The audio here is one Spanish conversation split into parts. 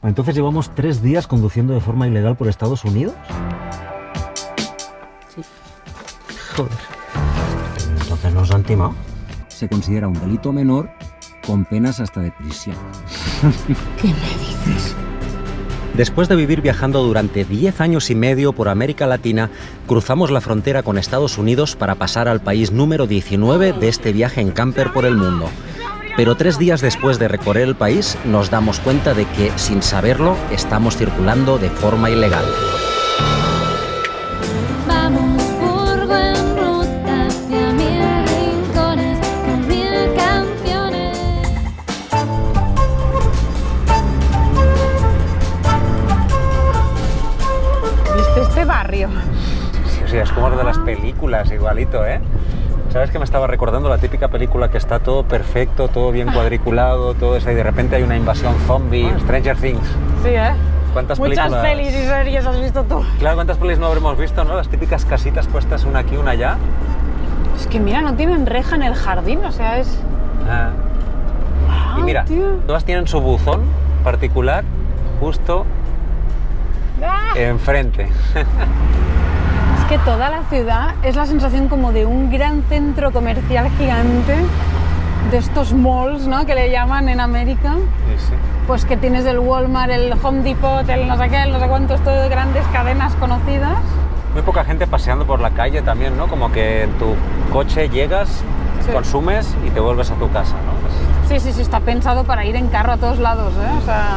Entonces llevamos 3 días conduciendo de forma ilegal por Estados Unidos. Sí. Joder. Entonces nos han timado. Se considera un delito menor con penas hasta de prisión. ¿Qué me dices? Después de vivir viajando durante 10 años y medio por América Latina, cruzamos la frontera con Estados Unidos para pasar al país número 19 de este viaje en camper por el mundo. Pero 3 días después de recorrer el país, nos damos cuenta de que, sin saberlo, estamos circulando de forma ilegal. Vamos por buen ruta hacia 1000 rincones con 1000 canciones. ¿Viste este barrio? Sí, es como lo de las películas, igualito, ¿eh? ¿Sabes que me estaba recordando la típica película que está todo perfecto, todo bien cuadriculado, todo eso, y de repente hay una invasión zombie, Stranger Things? Sí, ¿eh? ¿Cuántas Muchas películas? pelis y series has visto tú. Claro, ¿cuántas pelis no habremos visto, no? Las típicas casitas puestas una aquí, una allá. Es que mira, no tienen reja en el jardín, o sea, es... Ah. Y mira, tío. todas tienen su buzón particular justo ¡Ah! enfrente. Es que toda la ciudad es la sensación como de un gran centro comercial gigante, de estos malls, ¿no?, que le llaman en América. Sí, sí. Pues que tienes el Walmart, el Home Depot, el no sé qué, el no sé cuántos, todo de grandes cadenas conocidas. Muy poca gente paseando por la calle también, ¿no? Como que en tu coche llegas, Sí. consumes y te vuelves a tu casa, ¿no? Sí, sí, sí, está pensado para ir en carro a todos lados, ¿eh? O sea,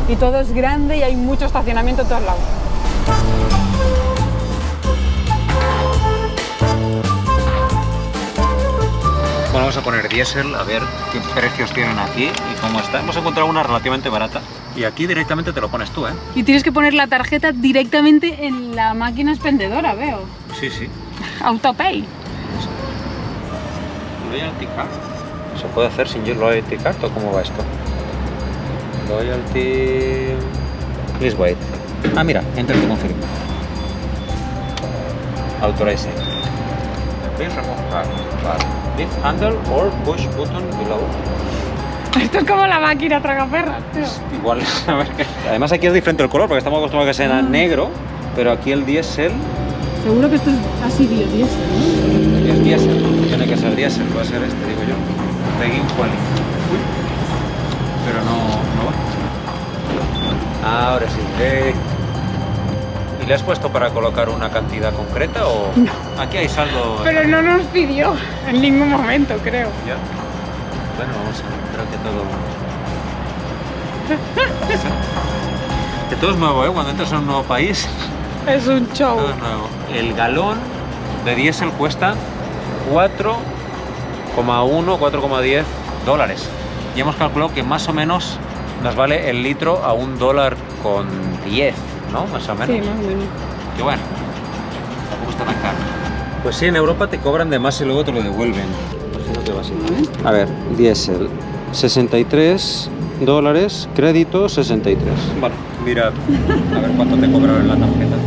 y todo es grande y hay mucho estacionamiento a todos lados. Bueno, vamos a poner diésel, a ver qué precios tienen aquí y cómo está. Hemos encontrado una relativamente barata y aquí directamente te lo pones tú, ¿eh? Y tienes que poner la tarjeta directamente en la máquina expendedora, veo. Sí, sí. Autopay. Loyalty Card. ¿Se puede hacer sin Loyalty Card o cómo va esto? Loyalty... Please wait. Ah, mira, enter to confirm. Authorize. Please remove card. Vale. Lift handle or push button below. Esto es como la máquina tragaperras, tío. Igual, a ver. Además aquí es diferente el color porque estamos acostumbrados a que sea negro, pero aquí el diésel Seguro que esto es así biodiesel, ¿no? es diésel. Tiene que ser diésel, va a ser este, digo yo. Begin Quali. Uy. Pero no va. Ahora sí. ¿Y le has puesto para colocar una cantidad concreta o...? No. Aquí hay saldo... Pero no nos pidió en ningún momento, creo. Ya. Bueno, vamos a ver, creo que todo... Que todo es nuevo, ¿eh? Cuando entras en un nuevo país, Es un show. todo es nuevo. El galón de diésel cuesta 4,1, 4,10 dólares. Y hemos calculado que más o menos nos vale el litro a $1,10, ¿no? Más o menos. Sí, más o menos. Que bueno, tampoco está tan caro. Pues sí, en Europa te cobran de más y luego te lo devuelven. Pues no te va así. A ver, diésel, 63 dólares, crédito 63. Vale, mira, a ver cuánto te cobraron en la tarjeta.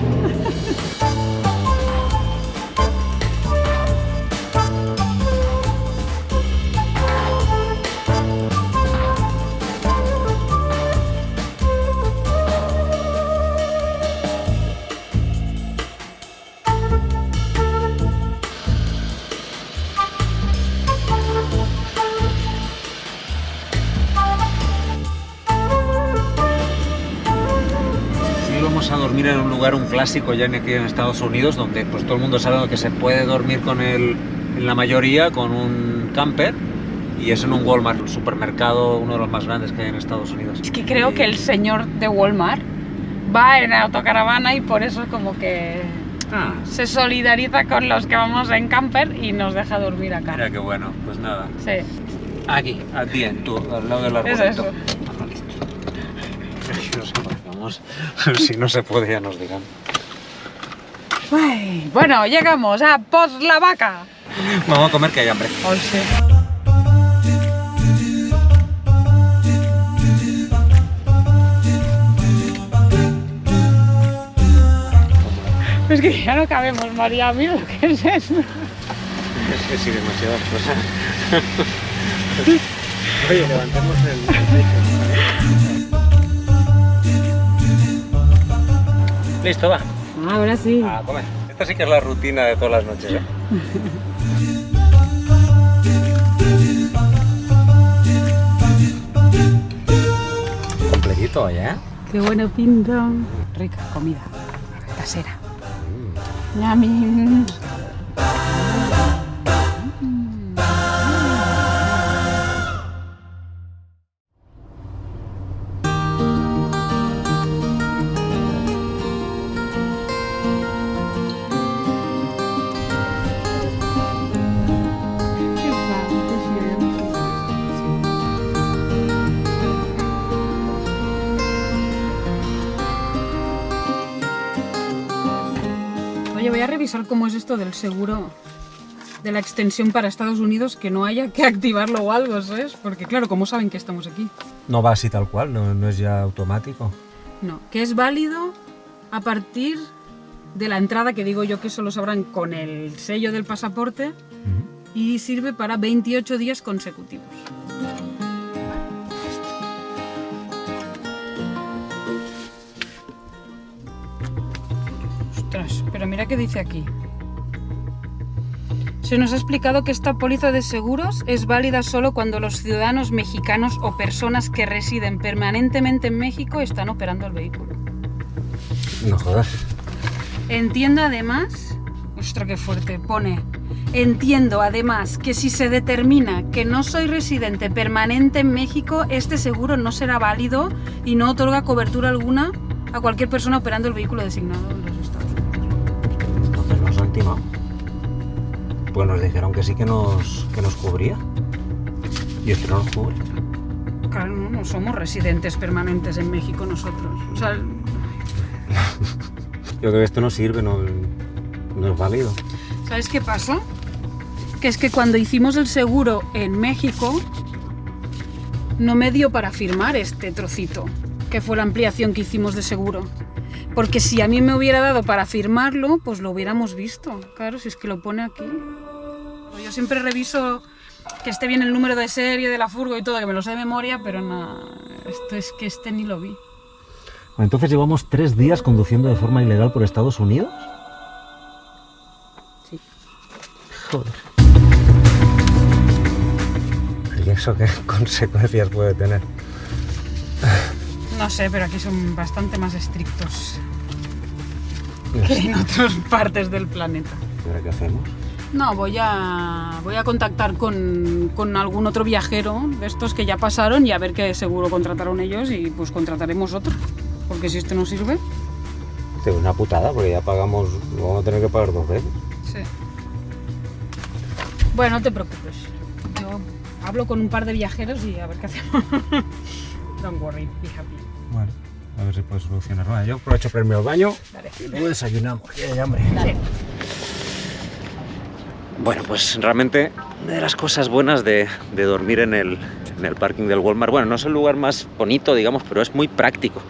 Vamos a dormir en un lugar, un clásico ya aquí en Estados Unidos, donde pues todo el mundo sabe que se puede dormir con en la mayoría con un camper, y es en un Walmart, un supermercado, uno de los más grandes que hay en Estados Unidos. Es que creo que el señor de Walmart va en autocaravana y por eso como que se solidariza con los que vamos en camper y nos deja dormir acá. Mira qué bueno, pues nada. Sí. Aquí, al día, tú, al lado del arbolito. Es eso. Ah, listo. No sé por qué vamos. Si no se puede ya nos dirán. Ay, bueno, llegamos a Pos la Vaca. Vamos a comer que hay hambre. Hoy sí. Es que ya no cabemos, María, mira lo que es eso. Es que sí, demasiadas cosas. Oye, levantemos el techo, ¿vale? Listo, va. Ahora sí. A comer. Esta sí que es la rutina de todas las noches, ¿eh? Completito, ¿ya? Qué bueno pinta. Rica comida casera. Yummy. Oye, voy a revisar cómo es esto del seguro de la extensión para Estados Unidos, que no haya que activarlo o algo, ¿sabes? Porque claro, ¿cómo saben que estamos aquí? No va así tal cual, no es ya automático. No, que es válido a partir de la entrada, que digo yo que eso lo sabrán con el sello del pasaporte, y sirve para 28 días consecutivos. Ostras, pero mira qué dice aquí. Se nos ha explicado que esta póliza de seguros es válida solo cuando los ciudadanos mexicanos o personas que residen permanentemente en México están operando el vehículo. No jodas. Entiendo además, ostras qué fuerte, pone, entiendo además que si se determina que no soy residente permanente en México, este seguro no será válido y no otorga cobertura alguna a cualquier persona operando el vehículo designado en los Estados Unidos. Entonces nos han timado. Pues nos dijeron que sí que nos cubría. Y es que no nos cubre. Claro, no somos residentes permanentes en México nosotros. O sea, Yo creo que esto no sirve, no es válido. ¿sabes qué pasa? Que es que cuando hicimos el seguro en México, no me dio para firmar este trocito, que fue la ampliación que hicimos de seguro. Porque si a mí me hubiera dado para firmarlo, pues lo hubiéramos visto. Claro, si es que lo pone aquí. Yo siempre reviso que esté bien el número de serie de la furgo y todo, que me lo sé de memoria, pero no, esto es que este ni lo vi. Entonces llevamos 3 días conduciendo de forma ilegal por Estados Unidos. Sí. Joder. ¿Y eso qué consecuencias puede tener? No sé, pero aquí son bastante más estrictos que en otras partes del planeta. ¿Y ahora qué hacemos? No, voy a contactar con algún otro viajero de estos que ya pasaron y a ver qué seguro contrataron ellos y pues contrataremos otro. Porque si esto no sirve... Es una putada, porque ya pagamos, lo vamos a tener que pagar 2 veces. Sí. Bueno, no te preocupes. Yo hablo con un par de viajeros y a ver qué hacemos. Don't worry, be happy. Bueno, a ver si puede solucionar. Vale, yo aprovecho para irme al baño. Dale. Y luego desayunamos. Ya hay hambre. Dale. Bueno, pues realmente una de las cosas buenas de dormir en el parking del Walmart, bueno, no es el lugar más bonito, digamos, pero es muy práctico.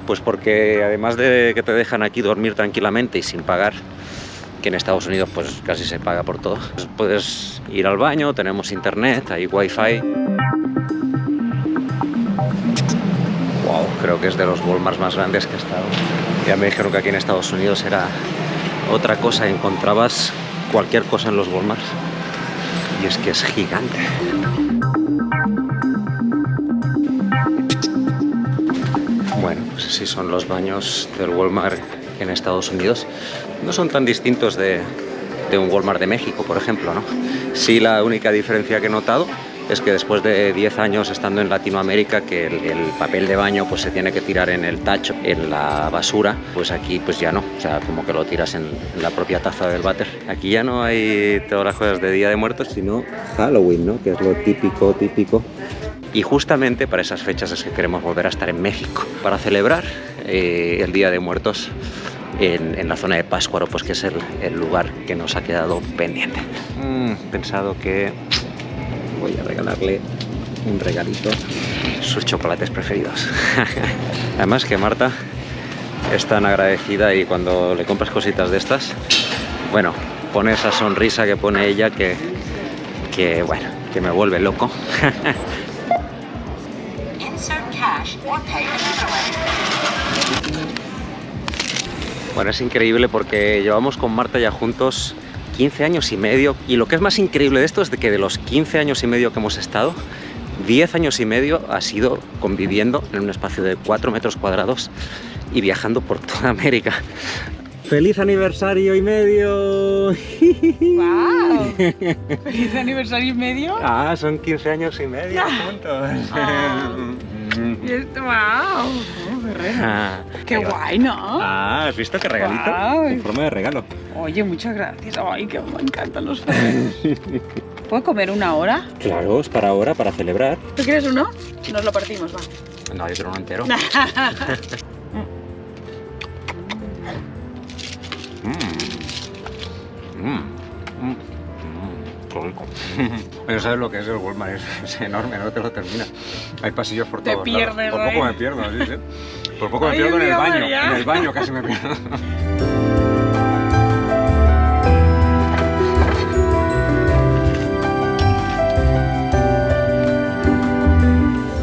Pues porque además de que te dejan aquí dormir tranquilamente y sin pagar, que en Estados Unidos pues casi se paga por todo, pues puedes ir al baño, tenemos internet, hay wifi. Wow, creo que es de los Walmarts más grandes que he estado. Ya me dijeron que aquí en Estados Unidos era otra cosa, encontrabas cualquier cosa en los Walmarts. Y es que es gigante. Bueno, pues así son los baños del Walmart en Estados Unidos. No son tan distintos de un Walmart de México, por ejemplo, ¿no? Sí, la única diferencia que he notado es que después de 10 años estando en Latinoamérica, que el papel de baño pues se tiene que tirar en el tacho, en la basura, pues aquí pues ya no, o sea, como que lo tiras en la propia taza del váter. Aquí ya no hay todas las cosas de Día de Muertos, sino Halloween, ¿no? Que es lo típico. Y justamente para esas fechas es que queremos volver a estar en México, para celebrar el Día de Muertos en la zona de Pátzcuaro, pues que es el lugar que nos ha quedado pendiente. He pensado que voy a regalarle un regalito, sus chocolates preferidos. Además que Marta es tan agradecida y cuando le compras cositas de estas, bueno, pone esa sonrisa que pone ella que bueno, que me vuelve loco. Bueno, es increíble porque llevamos con Marta ya juntos 15 años y medio, y lo que es más increíble de esto es de que de los 15 años y medio que hemos estado, 10 años y medio ha sido conviviendo en un espacio de 4 metros cuadrados y viajando por toda América. ¡Feliz aniversario y medio! ¡Wow! ¿Feliz aniversario y medio? Ah, son 15 años y medio juntos. Y esto, ¡wow! Oh, Guerrero. ¡Qué guay, ¿no? Ah, ¿has visto qué regalito? Guau. En forma de regalo. Oye, muchas gracias. Ay, que me encantan los perros. ¿Puedo comer una hora? Claro, es para ahora, para celebrar. ¿Tú quieres uno? Nos lo partimos, va. No, yo quiero uno entero. Qué rico. Pero sabes lo que es el Walmart, es enorme, no te lo terminas. Hay pasillos por Te todos pierdes, lados. Por ¿eh? poco me pierdo, sí, sí. Por poco me Ay, pierdo en el mira, baño. María. En el baño casi me pierdo.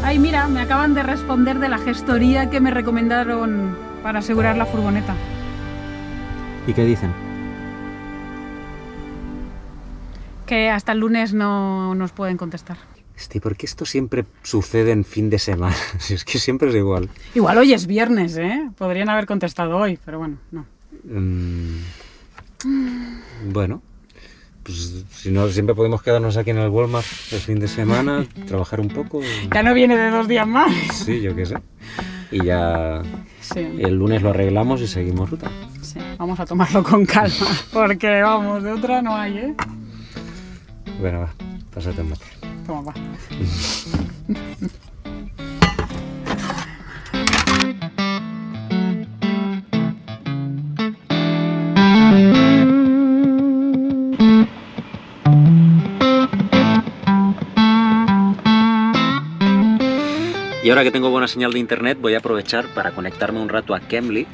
Ay, mira, me acaban de responder de la gestoría que me recomendaron para asegurar la furgoneta. ¿Y qué dicen? Que hasta el lunes no nos pueden contestar. ¿Por qué esto siempre sucede en fin de semana? Si es que siempre es igual. Igual hoy es viernes, ¿eh? Podrían haber contestado hoy, pero bueno, no. Bueno, pues si no, siempre podemos quedarnos aquí en el Walmart el fin de semana, trabajar un poco. Ya no viene de 2 días más. Sí, yo qué sé. Y ya Sí, el lunes lo arreglamos y seguimos ruta. sí, vamos a tomarlo con calma, porque vamos, de otra no hay, ¿eh? Bueno, va, pásate un mate. Toma, va. Y ahora que tengo buena señal de internet voy a aprovechar para conectarme un rato a Cambly.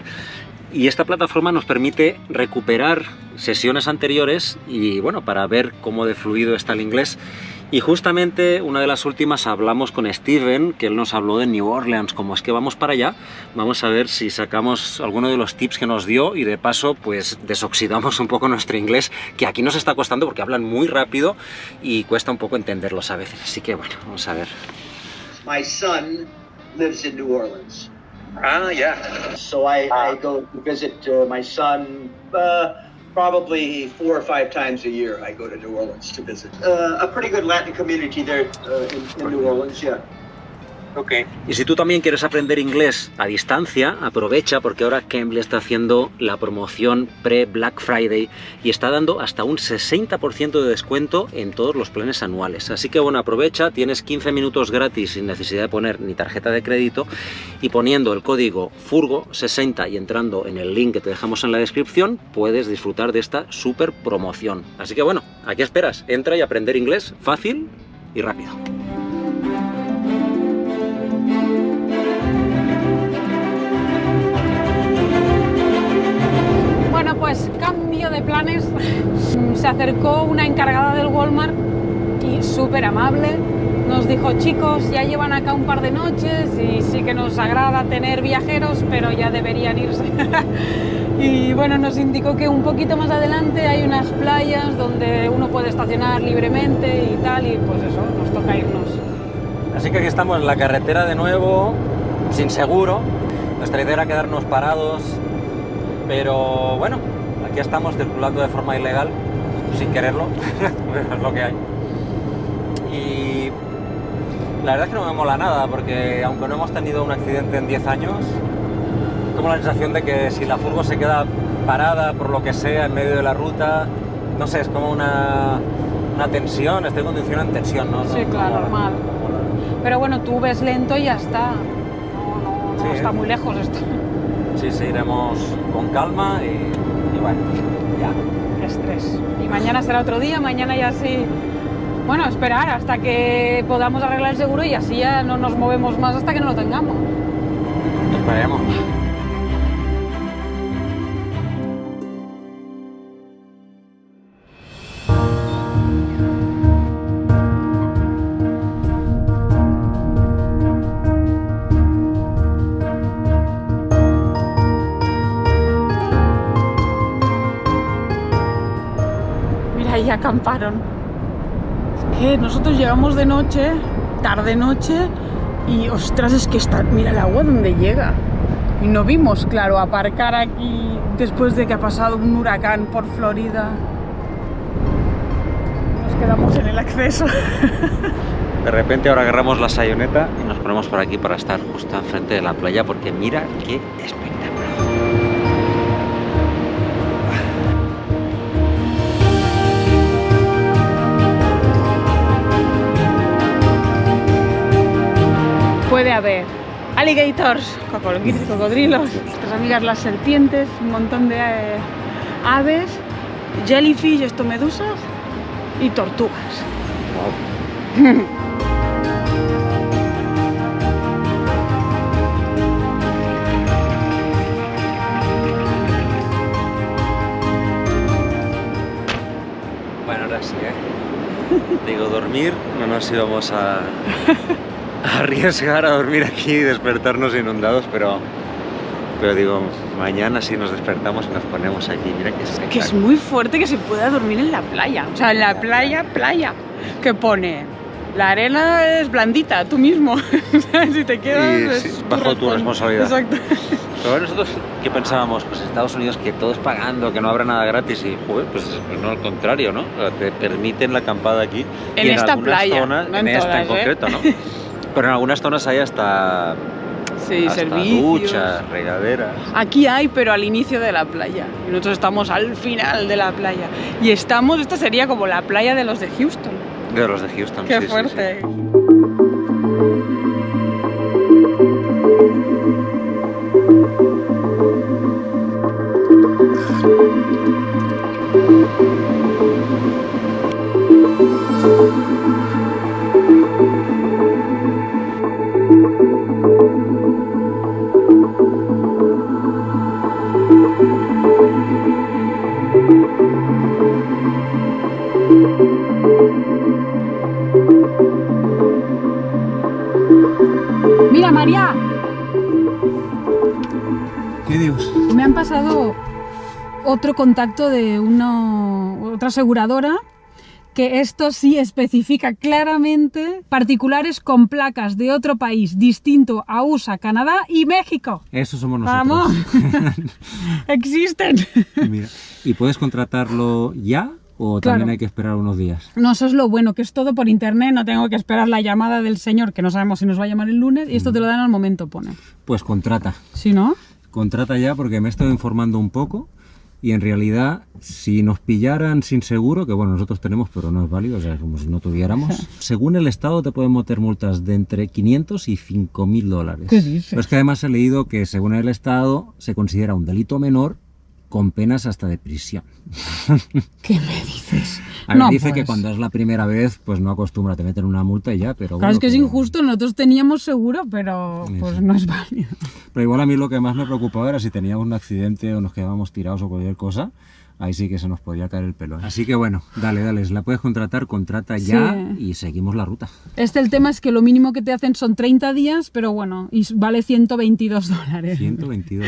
Y esta plataforma nos permite recuperar sesiones anteriores y bueno, para ver cómo de fluido está el inglés. Y justamente una de las últimas hablamos con Steven, que él nos habló de New Orleans. Como es que vamos para allá, vamos a ver si sacamos alguno de los tips que nos dio y de paso pues desoxidamos un poco nuestro inglés, que aquí nos está costando porque hablan muy rápido y cuesta un poco entenderlos a veces. Así que bueno, vamos a ver. My son lives in New Orleans. Ah, ya. So I go to visit my son probably 4 or 5 times a year. I go to New Orleans to visit. A pretty good Latin community there in New Orleans, yeah. Okay. Y si tú también quieres aprender inglés a distancia, aprovecha porque ahora Cambly está haciendo la promoción pre-Black Friday y está dando hasta un 60% de descuento en todos los planes anuales. Así que bueno, aprovecha, tienes 15 minutos gratis sin necesidad de poner ni tarjeta de crédito y poniendo el código FURGO60 y entrando en el link que te dejamos en la descripción, puedes disfrutar de esta super promoción. Así que bueno, ¿a qué esperas? Entra y aprender inglés fácil y rápido. Bueno, pues cambio de planes. Se acercó una encargada del Walmart y súper amable. Nos dijo, chicos, ya llevan acá un par de noches y sí que nos agrada tener viajeros, pero ya deberían irse. Y bueno, nos indicó que un poquito más adelante hay unas playas donde uno puede estacionar libremente y tal, y pues eso, nos toca irnos. Así que aquí estamos en la carretera de nuevo, sin seguro. Nuestra idea era quedarnos parados, pero bueno, aquí estamos circulando de forma ilegal, sin quererlo, pero es lo que hay. Y la verdad es que no me mola nada, porque aunque no hemos tenido un accidente en 10 años, tengo la sensación de que si la furgo se queda parada por lo que sea en medio de la ruta, no sé, es como una tensión, estoy conduciendo en tensión, ¿no? Sí, claro, normal. Pero bueno, tú ves lento y ya está. No Sí, está muy lejos esto. Sí, iremos con calma y bueno, ya. Qué estrés. Y mañana será otro día, mañana ya sí. Bueno, esperar hasta que podamos arreglar el seguro y así ya no nos movemos más hasta que no lo tengamos. Esperemos. ahí acamparon. Es que nosotros llegamos de noche, tarde-noche, y ostras, es que está, mira el agua donde llega. Y no vimos, claro, aparcar aquí después de que ha pasado un huracán por Florida. Nos quedamos en el acceso. De repente ahora agarramos la sayoneta y nos ponemos por aquí para estar justo enfrente de la playa porque mira qué espectáculo. Puede haber alligators, cocodrilos, nuestras amigas las serpientes, un montón de aves, jellyfish, esto medusas y tortugas. Bueno, ahora sí, Digo, dormir, no nos íbamos a arriesgar a dormir aquí y despertarnos inundados, pero digo, mañana sí nos despertamos y nos ponemos aquí, mira que es Que es muy fuerte que se pueda dormir en la playa, o sea, en la playa, que pone, la arena es blandita, tú mismo, si te quedas sí, bajo tu responsabilidad. Exacto. Pero bueno, nosotros, ¿qué pensábamos? Pues Estados Unidos, que todo es pagando, que no habrá nada gratis y, joder, pues no, al contrario, ¿no? O sea, te permiten la acampada aquí. En y esta algunas playa, zonas, no en esta todas, en concreto, ¿no? Pero en algunas zonas hay hasta servicios. duchas, regaderas. Aquí hay, pero al inicio de la playa. Y nosotros estamos al final de la playa. Y esta sería como la playa de los de Houston. De los de Houston, ¡Qué sí, fuerte! Sí. ¡Mira, María! ¿Qué Dios? Me han pasado otro contacto de otra aseguradora que esto sí especifica claramente particulares con placas de otro país distinto a USA, Canadá y México. Eso somos nosotros. ¡Vamos! ¡Existen! Mira, ¿y puedes contratarlo ya o Claro. también hay que esperar unos días? No, eso es lo bueno, que es todo por internet, no tengo que esperar la llamada del señor, que no sabemos si nos va a llamar el lunes, y esto te lo dan al momento, pone. Pues contrata. ¿Sí, no? Contrata ya porque me he estado informando un poco y en realidad si nos pillaran sin seguro, que bueno, nosotros tenemos pero no es válido, o sea, como si no tuviéramos, según el Estado te pueden meter multas de entre 500 y 5.000 dólares. ¿Qué dices? Pero es que además he leído que según el Estado se considera un delito menor con penas hasta de prisión. ¿Qué me dices? A ver, No, dice pues. que cuando es la primera vez, pues no acostumbra, te meten una multa y ya, pero Claro, bueno, es que es pero- injusto, nosotros teníamos seguro, pero Sí, pues sí. no es válido. Pero igual a mí lo que más me preocupaba era si teníamos un accidente o nos quedábamos tirados o cualquier cosa, ahí sí que se nos podía caer el pelo. Así que bueno, dale, si la puedes contratar, contrata ya Sí. y seguimos la ruta. El tema es que lo mínimo que te hacen son 30 días, pero bueno, y vale 122 dólares. 122.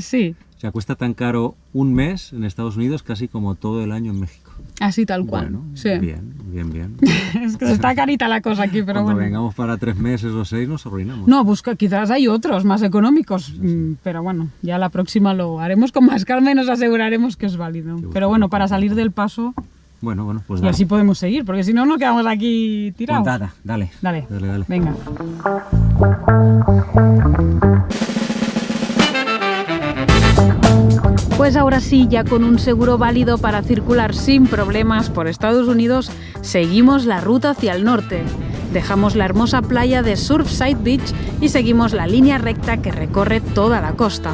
Sí, O sea, cuesta tan caro un mes en Estados Unidos casi como todo el año en México. así tal cual. Bueno, Sí. bien. Es que está carita la cosa aquí, pero Cuando bueno. vengamos para 3 meses o 6 nos arruinamos. No, busca, quizás hay otros más económicos, pero bueno, ya la próxima lo haremos con más calma y nos aseguraremos que es válido. bueno, Pero bueno, para salir del paso, Bueno, pues y dale. así podemos seguir, porque si no nos quedamos aquí tirados. Contrata, dale. Dale, Dale. venga. Pues ahora sí, ya con un seguro válido para circular sin problemas por Estados Unidos, seguimos la ruta hacia el norte. Dejamos la hermosa playa de Surfside Beach y seguimos la línea recta que recorre toda la costa.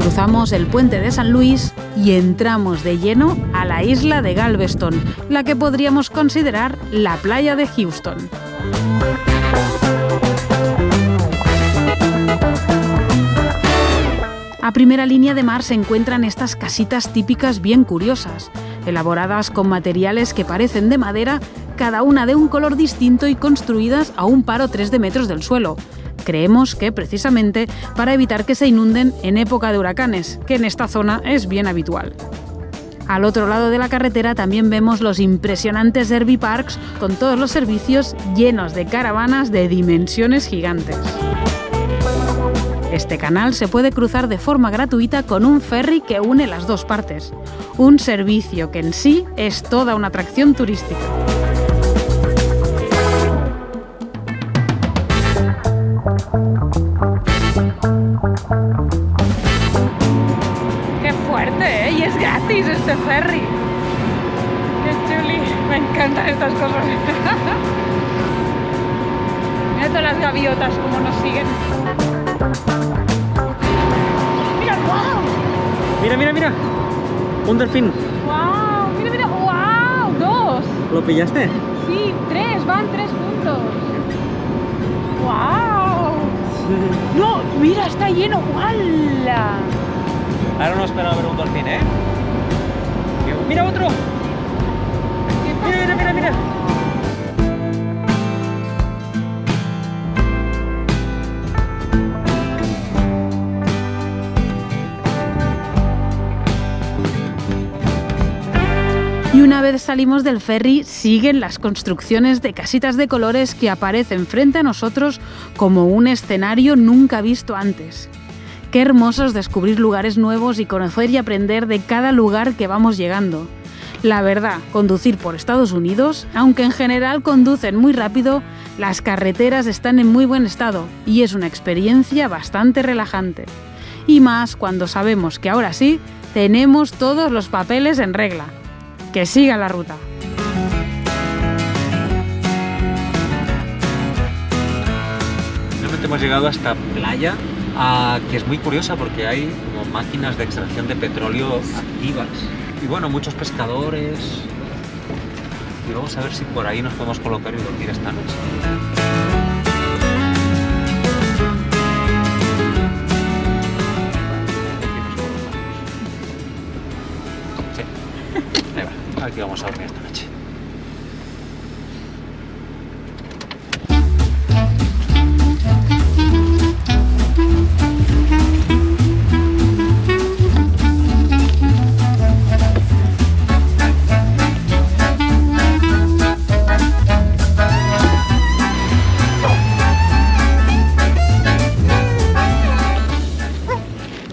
Cruzamos el puente de San Luis y entramos de lleno a la isla de Galveston, la que podríamos considerar la playa de Houston. A primera línea de mar se encuentran estas casitas típicas bien curiosas, elaboradas con materiales que parecen de madera, cada una de un color distinto y construidas a un par o 3 de metros del suelo. Creemos que precisamente para evitar que se inunden en época de huracanes, que en esta zona es bien habitual. Al otro lado de la carretera también vemos los impresionantes RV Parks con todos los servicios llenos de caravanas de dimensiones gigantes. Este canal se puede cruzar de forma gratuita con un ferry que une las dos partes, un servicio que en sí es toda una atracción turística. ¡Qué fuerte, eh! Y es gratis este ferry. ¡Qué chuli! Me encantan estas cosas. Mira todas las gaviotas como nos siguen. ¡Mira, wow! Mira, mira, mira. Un delfín. ¡Wow! Mira, mira, wow, 2. ¿Lo pillaste? Sí, 3, van 3 puntos. ¡Wow! No, mira, está lleno. ¡Hala! Ahora no esperaba ver un delfín, ¿eh? ¡Mira otro! Mira, mira, mira. Y una vez salimos del ferry, siguen las construcciones de casitas de colores que aparecen frente a nosotros como un escenario nunca visto antes. Qué hermoso es descubrir lugares nuevos y conocer y aprender de cada lugar que vamos llegando. La verdad, conducir por Estados Unidos, aunque en general conducen muy rápido, las carreteras están en muy buen estado y es una experiencia bastante relajante. Y más cuando sabemos que ahora sí, tenemos todos los papeles en regla. Que siga la ruta. Finalmente hemos llegado a esta playa que es muy curiosa porque hay como máquinas de extracción de petróleo activas. Y bueno, muchos pescadores. Y vamos a ver si por ahí nos podemos colocar y dormir esta noche. Aquí vamos a dormir esta noche.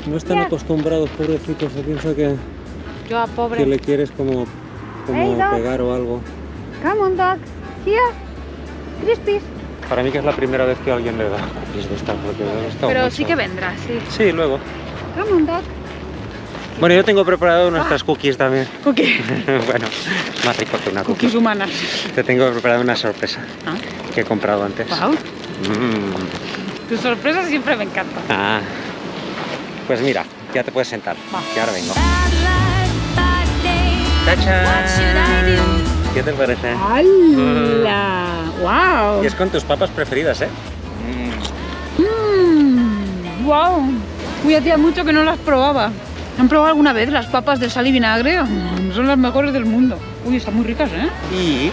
No están acostumbrados, pobrecitos, se piensa que le quieres como Hey, dog. pegar o algo. Come on, dog. Here. Crispies. Para mí que es la primera vez que alguien le da cookies de estas, porque me ha gustado Pero mucho. sí que vendrá, sí. Sí, luego. Come on, dog. Bueno, yo tengo preparado nuestras cookies también. Cookie. Bueno, más rico que una cookie. Cookies humanas. Te tengo preparada una sorpresa que he comprado antes. Wow. Mm. Tus sorpresas siempre me encantan. Ah, pues mira, ya te puedes sentar, Va. que ahora vengo. Bad life, bad day. ¡Tachán! What should I do? ¿Qué te parece? ¡Hala! ¡Wow! Y es con tus papas preferidas, ¿eh? ¡Wow! Uy, hacía mucho que no las probaba. ¿Han probado alguna vez las papas de sal y vinagre? Son las mejores del mundo. Uy, están muy ricas, ¿eh? Y...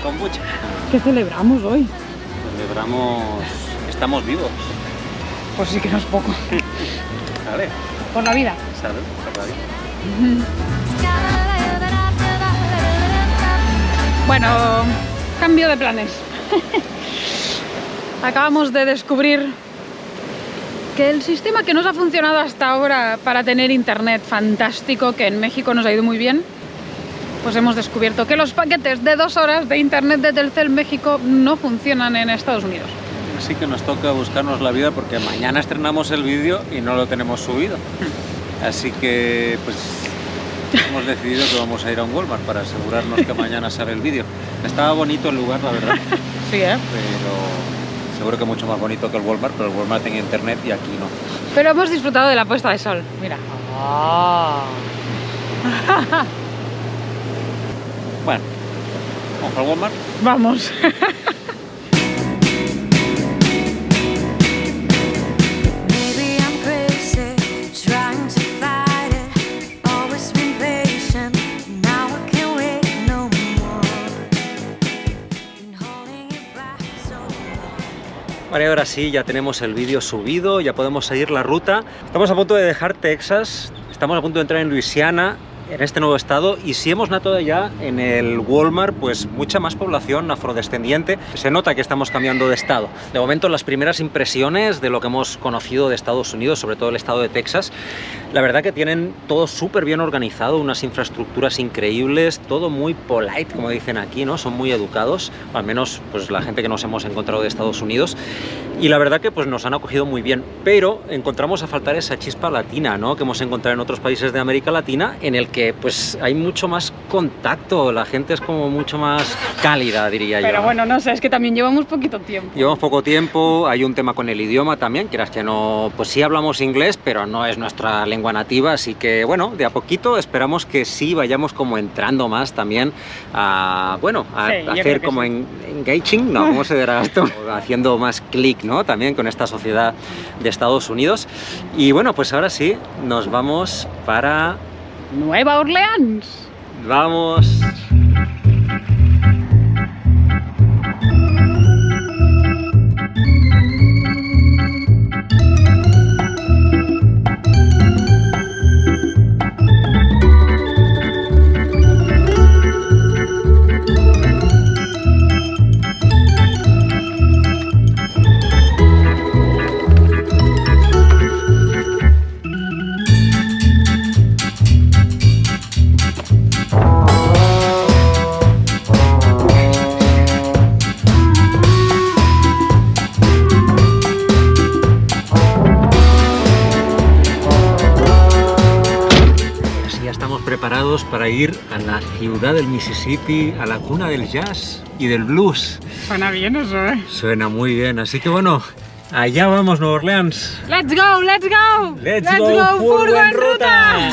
kombucha. ¿Qué celebramos hoy? Celebramos... estamos vivos. Pues sí que no es poco. Vale. Por la vida. Salud, por la vida. Bueno, cambio de planes. Acabamos de descubrir que el sistema que nos ha funcionado hasta ahora para tener internet fantástico, que en México nos ha ido muy bien, pues hemos descubierto que los paquetes de 2 horas de internet de Telcel México no funcionan en Estados Unidos. Así que nos toca buscarnos la vida porque mañana estrenamos el vídeo y no lo tenemos subido. Así que pues hemos decidido que vamos a ir a un Walmart para asegurarnos que mañana sale el vídeo. Estaba bonito el lugar, la verdad, Sí, ¿eh? pero seguro que mucho más bonito que el Walmart, pero el Walmart tenía internet y aquí no. Pero hemos disfrutado de la puesta de sol, mira. Bueno, vamos al Walmart. Vamos. Maybe I'm crazy, trying to fight it. Always been patient, now I can't wait no more. Been holding it back so long. Vale, ahora sí, ya tenemos el vídeo subido, ya podemos seguir la ruta. Estamos a punto de dejar Texas. estamos a punto de entrar en Luisiana, en este nuevo estado, y si hemos notado ya en el Walmart pues mucha más población afrodescendiente. Se nota que estamos cambiando de estado. De momento, las primeras impresiones de lo que hemos conocido de Estados Unidos, sobre todo el estado de Texas, la verdad que tienen todo súper bien organizado, unas infraestructuras increíbles, todo muy polite, como dicen aquí, ¿no? Son muy educados, al menos pues la gente que nos hemos encontrado de Estados Unidos, y la verdad que pues nos han acogido muy bien, pero encontramos a faltar esa chispa latina, ¿no? Que hemos encontrado en otros países de América Latina, en el que pues hay mucho más contacto, la gente es como mucho más cálida, diría yo. Pero bueno, no sé, es que también llevamos poquito tiempo. Llevamos poco tiempo, hay un tema con el idioma también, quieras que no, pues sí hablamos inglés, pero no es nuestra lengua nativa, así que bueno, de a poquito esperamos que sí vayamos como entrando más también a, bueno, a Sí, yo hacer creo que como sí. engaging, ¿no? ¿Cómo se dirá esto? Haciendo más clic, ¿no? También con esta sociedad de Estados Unidos. Y bueno, pues ahora sí, nos vamos para... Nueva Orleans. ¡Vamos! Preparados para ir a la ciudad del Mississippi, a la cuna del jazz y del blues. Suena bien eso, ¿eh? Suena muy bien, así que bueno, allá vamos, Nueva Orleans. ¡Let's go! ¡Let's go! ¡Let's go! ¡Furgo en ruta!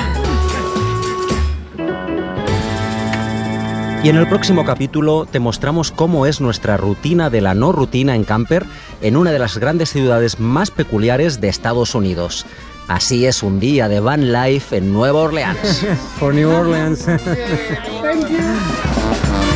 Y en el próximo capítulo te mostramos cómo es nuestra rutina de la no rutina en camper en una de las grandes ciudades más peculiares de Estados Unidos. Así es un día de van life en Nueva Orleans. For New Orleans. Thank you.